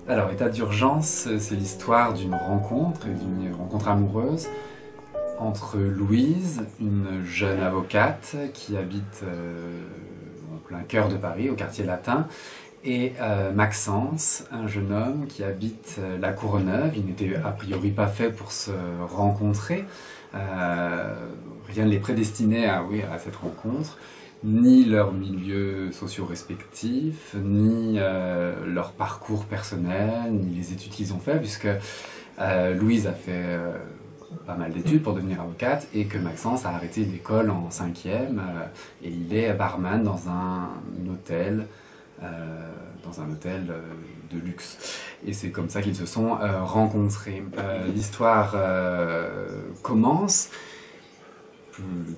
Alors, État d'urgence, c'est l'histoire d'une rencontre amoureuse entre Louise, une jeune avocate qui habite en plein cœur de Paris, au quartier latin, et Maxence, un jeune homme qui habite la Courneuve. Ils n'étaient a priori pas faits pour se rencontrer. Rien ne les prédestinait oui, à cette rencontre, ni leur milieu sociaux respectifs, ni leur parcours personnel, ni les études qu'ils ont fait, puisque Louise a fait pas mal d'études pour devenir avocate et que Maxence a arrêté l'école en 5e et il est barman euh, dans un hôtel de luxe. Et c'est comme ça qu'ils se sont rencontrés. L'histoire commence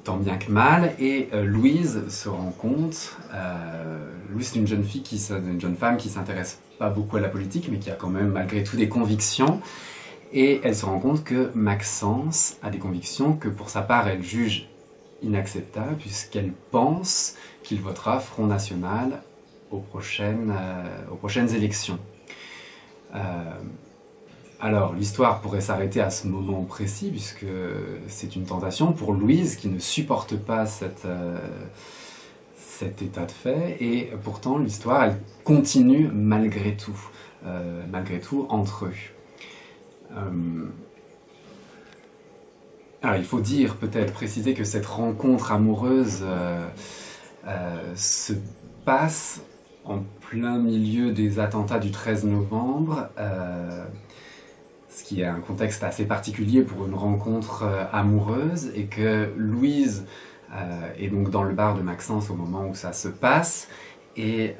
tant bien que mal, et Louise se rend compte, Louise c'est une jeune femme qui s'intéresse pas beaucoup à la politique, mais qui a quand même malgré tout des convictions, et elle se rend compte que Maxence a des convictions que pour sa part elle juge inacceptables, puisqu'elle pense qu'il votera Front National aux prochaines élections. Alors, l'histoire pourrait s'arrêter à ce moment précis, puisque c'est une tentation pour Louise qui ne supporte pas cet état de fait, et pourtant l'histoire, elle continue malgré tout entre eux. Alors, il faut préciser que cette rencontre amoureuse se passe en plein milieu des attentats du 13 novembre, ce qui est un contexte assez particulier pour une rencontre amoureuse, et que Louise est donc dans le bar de Maxence au moment où ça se passe, et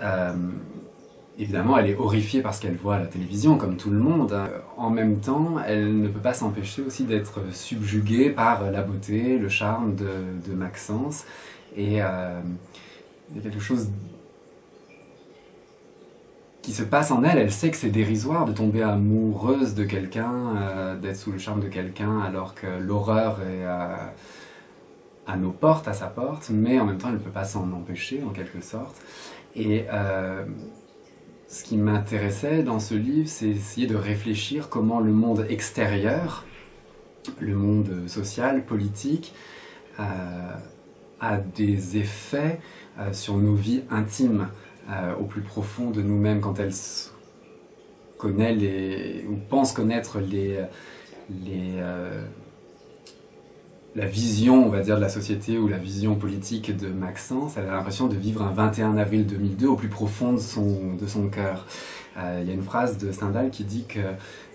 évidemment elle est horrifiée par ce qu'elle voit à la télévision, comme tout le monde. En même temps, elle ne peut pas s'empêcher aussi d'être subjuguée par la beauté, le charme de Maxence, et il y a quelque chose qui se passe en elle. Elle sait que c'est dérisoire de tomber amoureuse de quelqu'un, d'être sous le charme de quelqu'un, alors que l'horreur est à nos portes, à sa porte, mais en même temps elle ne peut pas s'en empêcher en quelque sorte. Et ce qui m'intéressait dans ce livre, c'est essayer de réfléchir comment le monde extérieur, le monde social, politique, a des effets sur nos vies intimes, au plus profond de nous-mêmes, quand elle connaît ou pense connaître la vision, on va dire, de la société ou la vision politique de Maxence. Elle a l'impression de vivre un 21 avril 2002 au plus profond de son cœur. Il y a une phrase de Stendhal qui dit que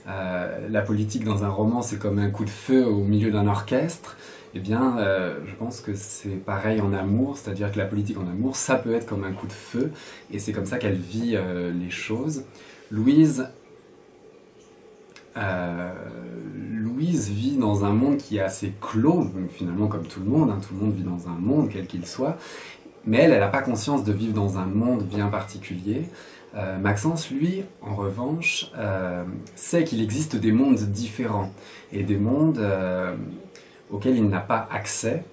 la politique dans un roman, c'est comme un coup de feu au milieu d'un orchestre. Eh bien, je pense que c'est pareil en amour, c'est-à-dire que la politique en amour, ça peut être comme un coup de feu, et c'est comme ça qu'elle vit les choses. Louise vit dans un monde qui est assez clos, donc finalement comme tout le monde, tout le monde vit dans un monde, quel qu'il soit, mais elle n'a pas conscience de vivre dans un monde bien particulier. Maxence, lui, en revanche, sait qu'il existe des mondes différents, et des mondes auquel il n'a pas accès,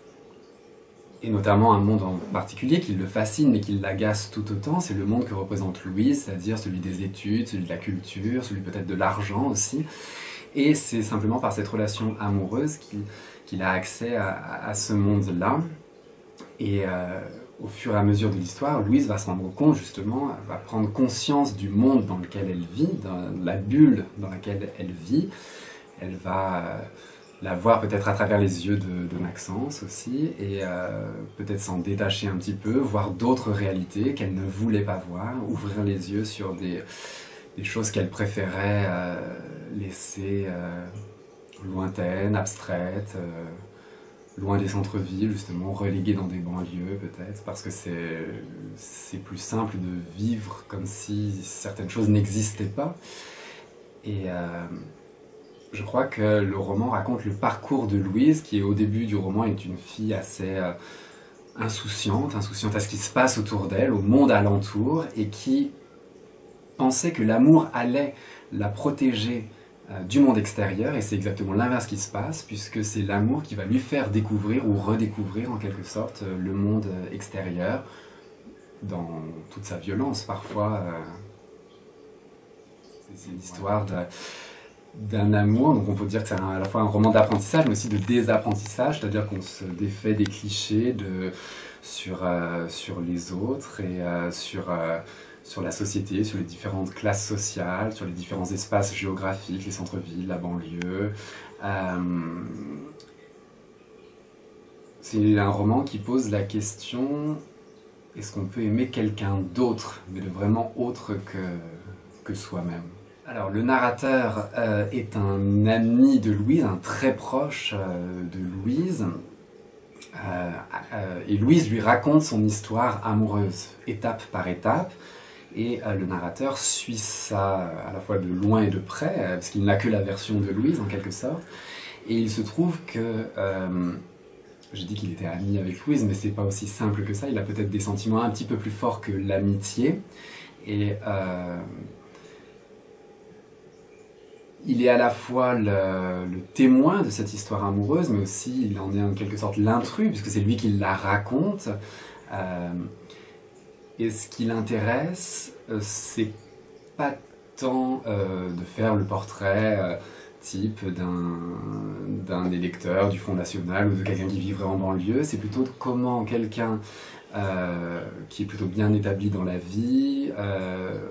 et notamment un monde en particulier qui le fascine mais qui l'agace tout autant, c'est le monde que représente Louise, c'est-à-dire celui des études, celui de la culture, celui peut-être de l'argent aussi, et c'est simplement par cette relation amoureuse qu'il a accès à ce monde-là, et au fur et à mesure de l'histoire, Louise va se rendre compte justement, va prendre conscience du monde dans lequel elle vit, dans la bulle dans laquelle elle vit, elle va la voir peut-être à travers les yeux de Maxence aussi, et peut-être s'en détacher un petit peu, voir d'autres réalités qu'elle ne voulait pas voir, ouvrir les yeux sur des choses qu'elle préférait laisser lointaines, abstraites, loin des centres-villes, justement, reléguées dans des banlieues peut-être, parce que c'est plus simple de vivre comme si certaines choses n'existaient pas. Et je crois que le roman raconte le parcours de Louise, qui au début du roman est une fille assez insouciante à ce qui se passe autour d'elle, au monde alentour, et qui pensait que l'amour allait la protéger du monde extérieur, et c'est exactement l'inverse qui se passe, puisque c'est l'amour qui va lui faire découvrir ou redécouvrir en quelque sorte le monde extérieur, dans toute sa violence parfois. C'est l'histoire d'un amour, donc on peut dire que c'est à la fois un roman d'apprentissage, mais aussi de désapprentissage, c'est-à-dire qu'on se défait des clichés sur les autres et sur la société, sur les différentes classes sociales, sur les différents espaces géographiques, les centres-villes, la banlieue. C'est un roman qui pose la question: est-ce qu'on peut aimer quelqu'un d'autre, mais de vraiment autre que soi-même? Alors, le narrateur est un ami de Louise, un très proche de Louise. Et Louise lui raconte son histoire amoureuse, étape par étape. Et le narrateur suit ça à la fois de loin et de près, parce qu'il n'a que la version de Louise, en quelque sorte. Et il se trouve que... j'ai dit qu'il était ami avec Louise, mais c'est pas aussi simple que ça. Il a peut-être des sentiments un petit peu plus forts que l'amitié. Et... il est à la fois le témoin de cette histoire amoureuse, mais aussi il en est en quelque sorte l'intrus, puisque c'est lui qui la raconte. Et ce qui l'intéresse, c'est pas tant de faire le portrait type d'un électeur du Front National ou de quelqu'un qui vivrait en banlieue, c'est plutôt comment quelqu'un qui est plutôt bien établi dans la vie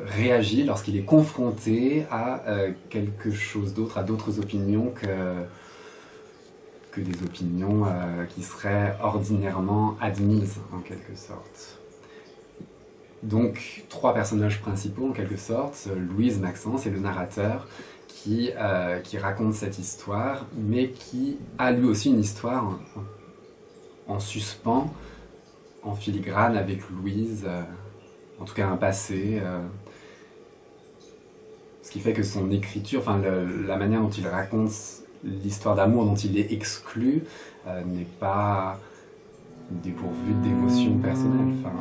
réagit lorsqu'il est confronté à quelque chose d'autre, à d'autres opinions que des opinions qui seraient ordinairement admises en quelque sorte. Donc 3 personnages principaux en quelque sorte, Louise, Maxence et le narrateur qui raconte cette histoire, mais qui a lui aussi une histoire en suspens, en filigrane avec Louise, en tout cas un passé, ce qui fait que son écriture, enfin la manière dont il raconte l'histoire d'amour dont il est exclu n'est pas dépourvue d'émotions personnelles. Enfin,